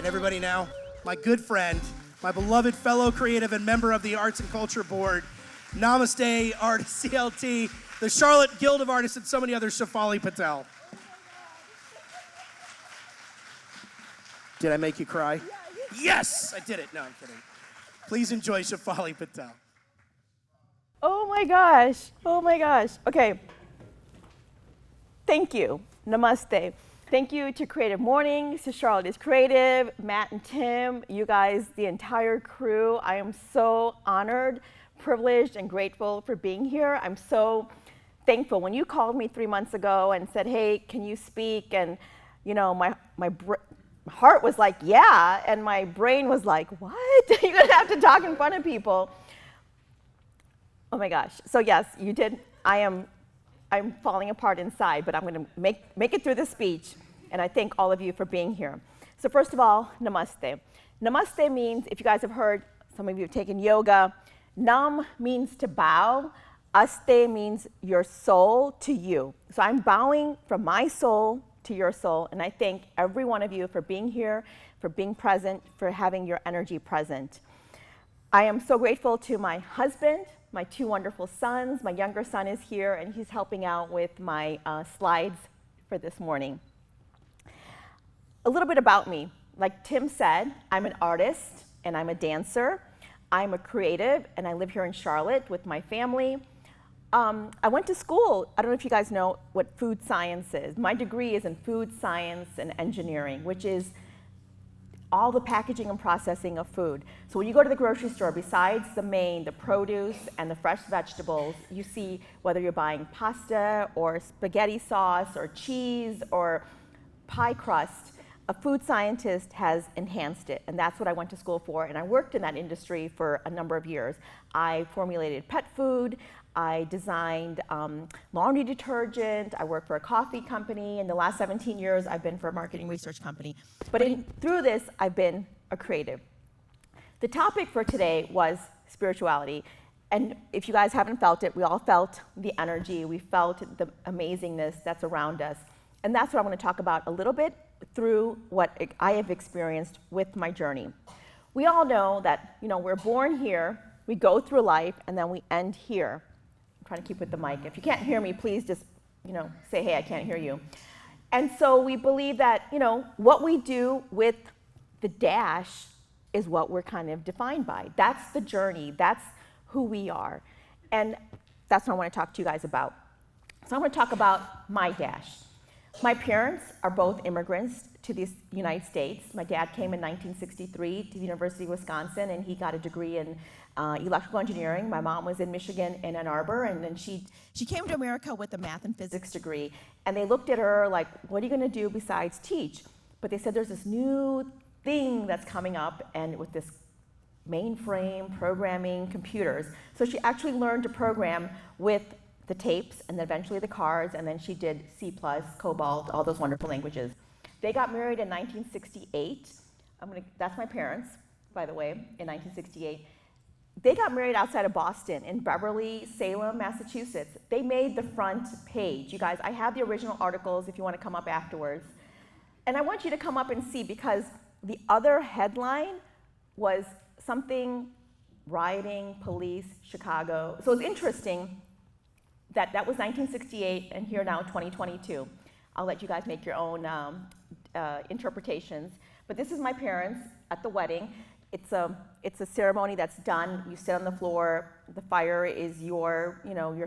and everybody now, my good friend, my beloved fellow creative and member of the Arts and Culture Board, Namaste Artist CLT, the Charlotte Guild of Artists, and so many others, Shefalee Patel. Did I make you cry? Yes, I did it. No, I'm kidding. Please enjoy Shefalee Patel. Oh my gosh. Oh my gosh. Okay. Thank you. Namaste. Thank you to Creative Mornings, to Charlotte is Creative, Matt and Tim, you guys, the entire crew. I am so honored, privileged, and grateful for being here. I'm so thankful. When you called me 3 months ago and said, hey, can you speak? And you know, my heart was like, yeah, and my brain was like, what? You're gonna have to talk in front of people. Oh my gosh. So yes, you did. I'm falling apart inside, but I'm going to make it through the speech, and I thank all of you for being here. So first of all, namaste. Namaste means, if you guys have heard, some of you have taken yoga, nam means to bow, aste means your soul to you. So I'm bowing from my soul to your soul, and I thank every one of you for being here, for being present, for having your energy present. I am so grateful to my husband, my 2 wonderful sons. My younger son is here, and he's helping out with my slides for this morning. A little bit about me. Like Tim said, I'm an artist, and I'm a dancer. I'm a creative, and I live here in Charlotte with my family. I went to school. I don't know if you guys know what food science is. My degree is in food science and engineering, which is all the packaging and processing of food. So when you go to the grocery store, besides the produce and the fresh vegetables, you see whether you're buying pasta or spaghetti sauce or cheese or pie crust, a food scientist has enhanced it, and that's what I went to school for, and I worked in that industry for a number of years. I formulated pet food, I designed laundry detergent, I worked for a coffee company. In the last 17 years, I've been for a marketing research company. But through this, I've been a creative. The topic for today was spirituality. And if you guys haven't felt it, we all felt the energy, we felt the amazingness that's around us. And that's what I want to talk about a little bit through what I have experienced with my journey. We all know that, you know, we're born here, we go through life, and then we end here. I'm trying to keep with the mic. If you can't hear me, please just, you know, say, hey, I can't hear you. And so we believe that, you know, what we do with the dash is what we're kind of defined by. That's the journey. That's who we are. And that's what I want to talk to you guys about. So I'm going to talk about my dash. My parents are both immigrants to the United States. My dad came in 1963 to the University of Wisconsin, and he got a degree in electrical engineering. My mom was in Michigan in Ann Arbor, and then she came to America with a math and physics degree. And they looked at her like, what are you going to do besides teach? But they said there's this new thing that's coming up, and with this mainframe programming computers. So she actually learned to program with the tapes, and then eventually the cards, and then she did C++, COBOL, all those wonderful languages. They got married in 1968. That's my parents, by the way, in 1968. They got married outside of Boston, in Beverly, Salem, Massachusetts. They made the front page. You guys, I have the original articles if you want to come up afterwards. And I want you to come up and see, because the other headline was something, rioting, police, Chicago. So it's interesting that was 1968, and here now, 2022. I'll let you guys make your own interpretations. But this is my parents at the wedding. It's a ceremony that's done. You sit on the floor. The fire is your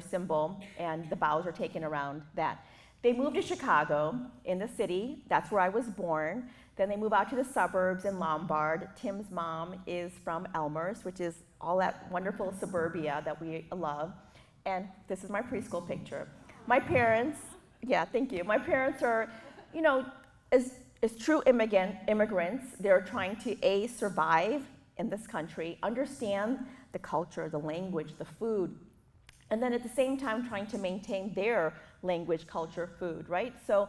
symbol, and the vows are taken around that. They moved to Chicago in the city. That's where I was born. Then they move out to the suburbs in Lombard. Tim's mom is from Elmhurst, which is all that wonderful suburbia that we love. And this is my preschool picture. My parents, yeah, thank you. My parents are, you know, as true immigrants, they're trying to survive in this country, understand the culture, the language, the food, and then at the same time trying to maintain their language, culture, food, right? So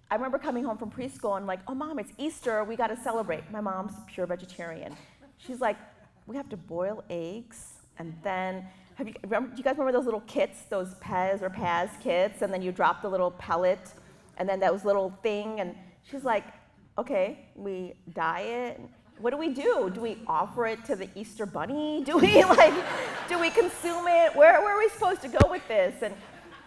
I remember coming home from preschool and like, oh mom, it's Easter, we gotta celebrate. My mom's pure vegetarian. She's like, we have to boil eggs, and then, do you guys remember those little kits, those Pez or Paz kits, and then you drop the little pellet, and then that was little thing, and she's like, okay, we dye it. What do we do? Do we offer it to the Easter Bunny? Do we consume it? Where are we supposed to go with this? And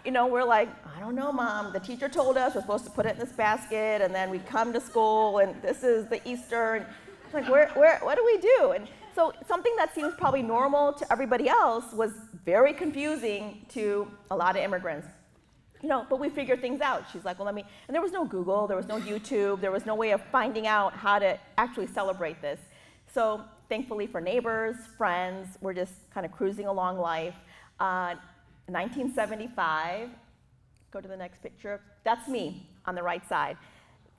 we're like, I don't know, Mom. The teacher told us we're supposed to put it in this basket, and then we come to school, and this is the Easter. And it's like, what do we do? And so something that seems probably normal to everybody else was very confusing to a lot of immigrants. But we figured things out. She's like, well, and there was no Google, there was no YouTube, there was no way of finding out how to actually celebrate this. So thankfully for neighbors, friends, we're just kind of cruising along life. 1975, go to the next picture. That's me on the right side.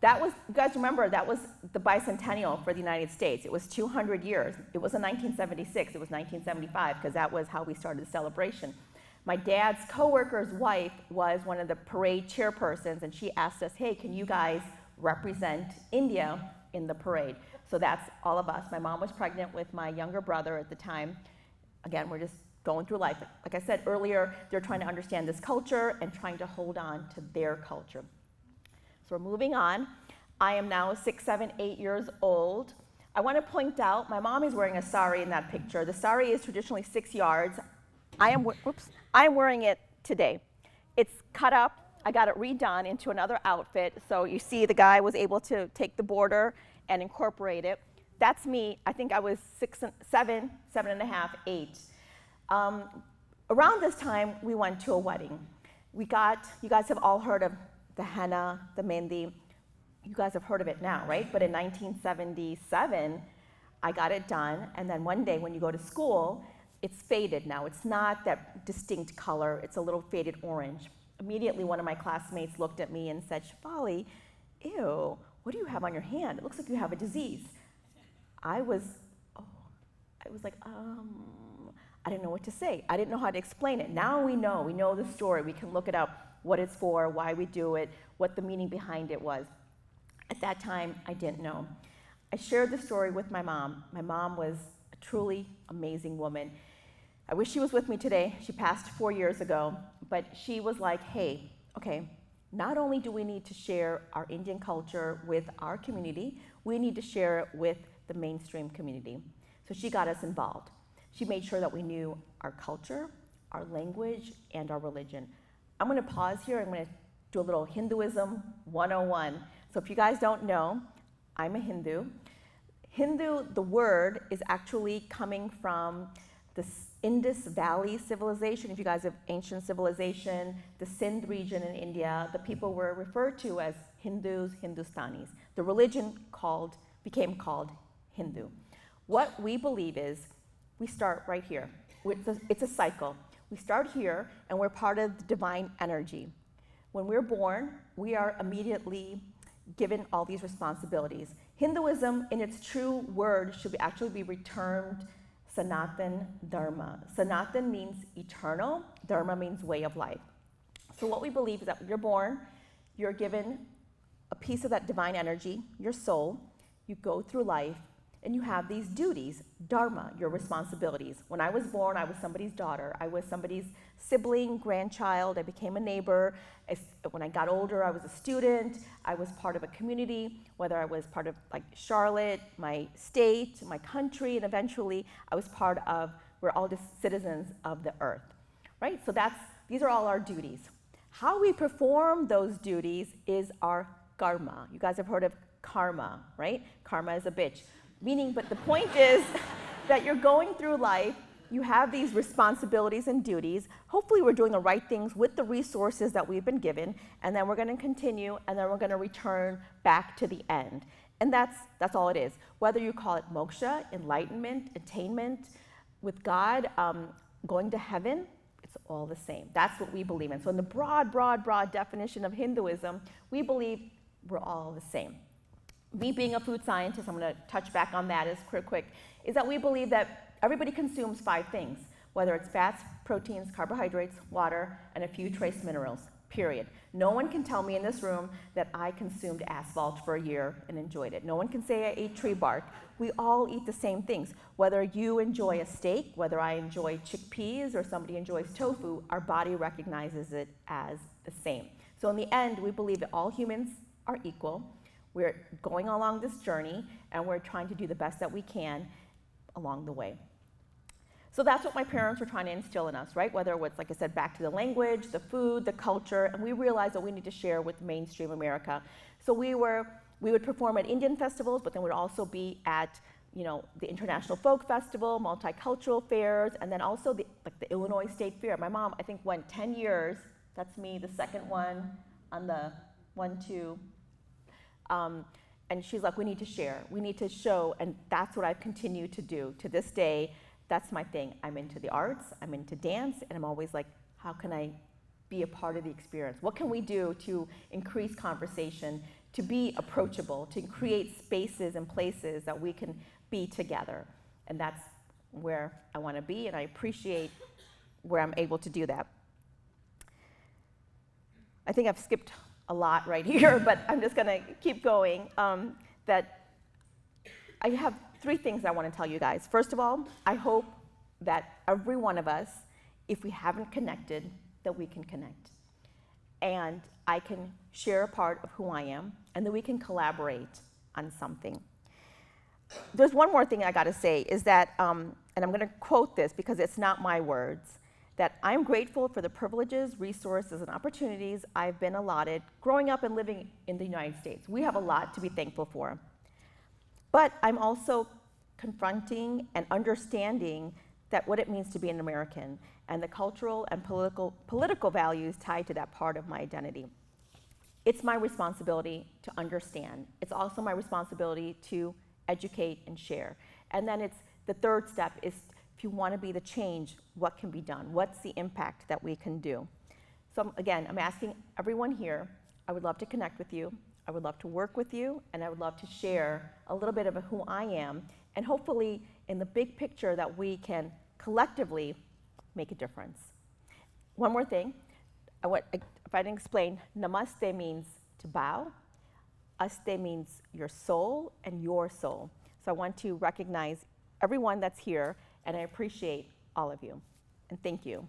That was, you guys remember, that was the bicentennial for the United States. It was 200 years. It wasn't 1976, it was 1975, because that was how we started the celebration. My dad's coworker's wife was one of the parade chairpersons, and she asked us, hey, can you guys represent India in the parade? So that's all of us. My mom was pregnant with my younger brother at the time. Again, we're just going through life. Like I said earlier, they're trying to understand this culture and trying to hold on to their culture. So we're moving on. I am now 6, 7, 8 years old. I want to point out, my mom is wearing a sari in that picture. The sari is traditionally 6 yards. I am wearing it today. It's cut up. I got it redone into another outfit. So you see the guy was able to take the border and incorporate it. That's me. I think I was 6, 7, 7 and a half, 8. Around this time, we went to a wedding. You guys have all heard of the henna, the mehndi. You guys have heard of it now, right? But in 1977, I got it done. And then one day when you go to school, it's faded now. It's not that distinct color. It's a little faded orange. Immediately, one of my classmates looked at me and said, Shefalee, ew, what do you have on your hand? It looks like you have a disease. I was like, I didn't know what to say. I didn't know how to explain it. Now we know the story. We can look it up, what it's for, why we do it, what the meaning behind it was. At that time, I didn't know. I shared the story with my mom. My mom was a truly amazing woman. I wish she was with me today. She passed 4 years ago, but she was like, hey, okay, not only do we need to share our Indian culture with our community, we need to share it with the mainstream community. So she got us involved. She made sure that we knew our culture, our language, and our religion. I'm going to pause here. I'm going to do a little Hinduism 101. So if you guys don't know, I'm a Hindu. Hindu, the word, is actually coming from the Indus Valley civilization. If you guys have ancient civilization, the Sindh region in India, the people were referred to as Hindus, Hindustanis. The religion became called Hindu. What we believe is we start right here. It's a cycle. We start here, and we're part of the divine energy. When we're born, we are immediately given all these responsibilities. Hinduism, in its true word, should actually be returned Sanatan Dharma. Sanatan means eternal. Dharma means way of life. So what we believe is that when you're born, you're given a piece of that divine energy, your soul. You go through life, and you have these duties, dharma, your responsibilities. When I was born, I was somebody's daughter. I was somebody's sibling, grandchild. I became a neighbor. When I got older, I was a student. I was part of a community, whether I was part of like Charlotte, my state, my country, and eventually I was part of, we're all just citizens of the earth, right? So these are all our duties. How we perform those duties is our karma. You guys have heard of karma, right? Karma is a bitch. But the point is that you're going through life, you have these responsibilities and duties. Hopefully we're doing the right things with the resources that we've been given, and then we're going to continue, and then we're going to return back to the end. And that's all it is. Whether you call it moksha, enlightenment, attainment, with God, going to heaven, it's all the same. That's what we believe in. So in the broad definition of Hinduism, we believe we're all the same. Me being a food scientist, I'm going to touch back on that as quick, is that we believe that everybody consumes 5 things, whether it's fats, proteins, carbohydrates, water, and a few trace minerals, period. No one can tell me in this room that I consumed asphalt for a year and enjoyed it. No one can say I ate tree bark. We all eat the same things. Whether you enjoy a steak, whether I enjoy chickpeas, or somebody enjoys tofu, our body recognizes it as the same. So in the end, we believe that all humans are equal. We're going along this journey, and we're trying to do the best that we can along the way. So that's what my parents were trying to instill in us, right? Whether it was, like I said, back to the language, the food, the culture, and we realized that we need to share with mainstream America. So we would perform at Indian festivals, but then we'd also be at, the International Folk Festival, multicultural fairs, and then also the Illinois State Fair. My mom, I think, went 10 years. That's me, the second one on the 1, 2. And she's like, we need to share. We need to show, and that's what I've continued to do. To this day, that's my thing. I'm into the arts, I'm into dance, and I'm always like, how can I be a part of the experience? What can we do to increase conversation, to be approachable, to create spaces and places that we can be together? And that's where I want to be, and I appreciate where I'm able to do that. I think I've skipped a lot right here, but I'm just going to keep going. That I have 3 things I want to tell you guys. First of all, I hope that every one of us, if we haven't connected, that we can connect. And I can share a part of who I am, and that we can collaborate on something. There's one more thing I got to say, is that, and I'm going to quote this because it's not my words, that I'm grateful for the privileges, resources, and opportunities I've been allotted growing up and living in the United States. We have a lot to be thankful for. But I'm also confronting and understanding that what it means to be an American and the cultural and political values tied to that part of my identity. It's my responsibility to understand. It's also my responsibility to educate and share. And then it's the third step is, if you want to be the change, what can be done? What's the impact that we can do? So again, I'm asking everyone here, I would love to connect with you. I would love to work with you, and I would love to share a little bit of who I am, and hopefully in the big picture that we can collectively make a difference. One more thing, if I didn't explain, namaste means to bow, aste means your soul and your soul. So I want to recognize everyone that's here, and I appreciate all of you, and thank you.